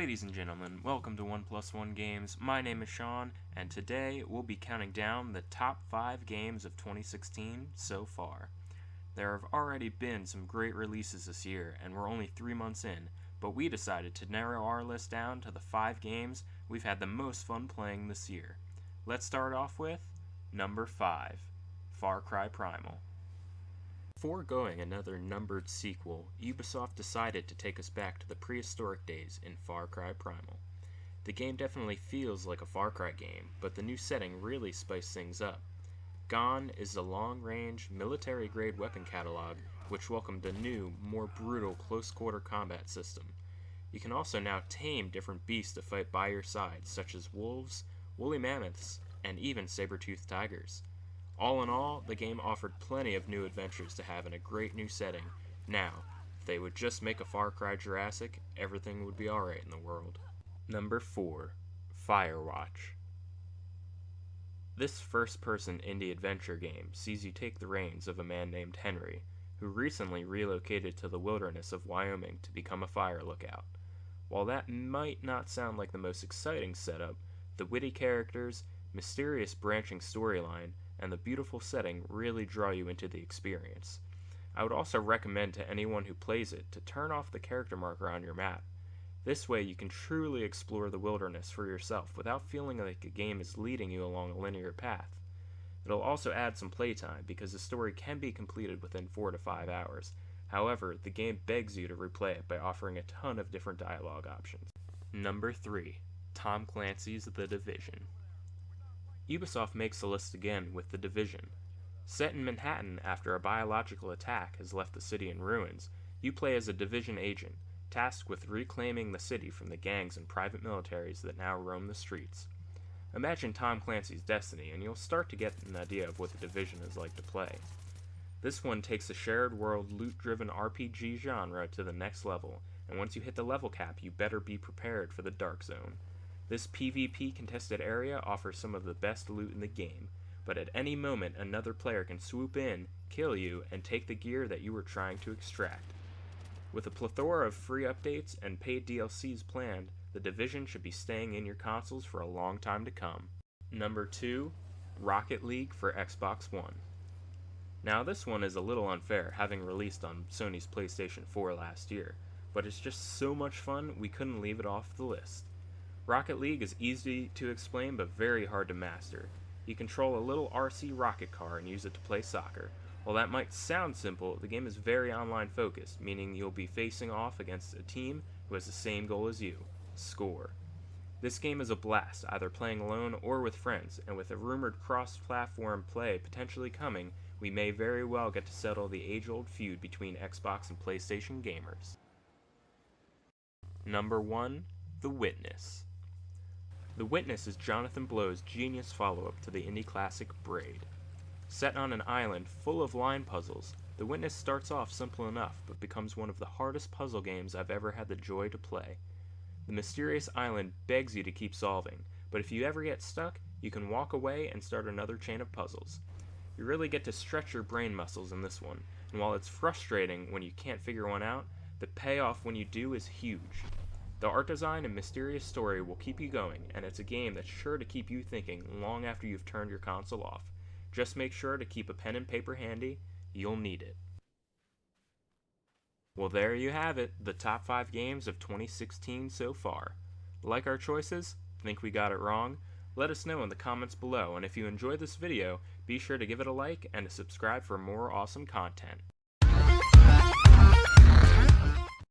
Ladies and gentlemen, welcome to 1+1 Games. My name is Shaun, and today we'll be counting down the top 5 games of 2016 so far. There have already been some great releases this year, and we're only 3 months in, but we decided to narrow our list down to the 5 games we've had the most fun playing this year. Let's start off with number 5, Far Cry Primal. Before going another numbered sequel, Ubisoft decided to take us back to the prehistoric days in Far Cry Primal. The game definitely feels like a Far Cry game, but the new setting really spiced things up. Gone is the long-range, military-grade weapon catalog, which welcomed a new, more brutal close-quarter combat system. You can also now tame different beasts to fight by your side, such as wolves, woolly mammoths, and even saber-toothed tigers. All in all, the game offered plenty of new adventures to have in a great new setting. Now, if they would just make a Far Cry Jurassic, everything would be alright in the world. Number 4, Firewatch. This first-person indie adventure game sees you take the reins of a man named Henry, who recently relocated to the wilderness of Wyoming to become a fire lookout. While that might not sound like the most exciting setup, the witty characters, mysterious branching storyline, and the beautiful setting really draw you into the experience. I would also recommend to anyone who plays it to turn off the character marker on your map. This way you can truly explore the wilderness for yourself without feeling like a game is leading you along a linear path. It'll also add some playtime because the story can be completed within 4 to 5 hours. However, the game begs you to replay it by offering a ton of different dialogue options. Number 3, Tom Clancy's The Division. Ubisoft makes the list again with The Division. Set in Manhattan after a biological attack has left the city in ruins, you play as a Division agent, tasked with reclaiming the city from the gangs and private militaries that now roam the streets. Imagine Tom Clancy's Destiny, and you'll start to get an idea of what The Division is like to play. This one takes the shared world, loot-driven RPG genre to the next level, and once you hit the level cap, you better be prepared for the Dark Zone. This PvP contested area offers some of the best loot in the game, but at any moment another player can swoop in, kill you, and take the gear that you were trying to extract. With a plethora of free updates and paid DLCs planned, The Division should be staying in your consoles for a long time to come. Number 2, Rocket League for Xbox One. Now this one is a little unfair, having released on Sony's PlayStation 4 last year, but it's just so much fun we couldn't leave it off the list. Rocket League is easy to explain but very hard to master. You control a little RC rocket car and use it to play soccer. While that might sound simple, the game is very online focused, meaning you'll be facing off against a team who has the same goal as you: score. This game is a blast, either playing alone or with friends, and with a rumored cross-platform play potentially coming, we may very well get to settle the age-old feud between Xbox and PlayStation gamers. Number 1, The Witness. The Witness is Jonathan Blow's genius follow-up to the indie classic Braid. Set on an island full of line puzzles, The Witness starts off simple enough, but becomes one of the hardest puzzle games I've ever had the joy to play. The mysterious island begs you to keep solving, but if you ever get stuck, you can walk away and start another chain of puzzles. You really get to stretch your brain muscles in this one, and while it's frustrating when you can't figure one out, the payoff when you do is huge. The art design and mysterious story will keep you going, and it's a game that's sure to keep you thinking long after you've turned your console off. Just make sure to keep a pen and paper handy, you'll need it. Well, there you have it, the top 5 games of 2016 so far. Like our choices? Think we got it wrong? Let us know in the comments below, and if you enjoyed this video, be sure to give it a like and to subscribe for more awesome content.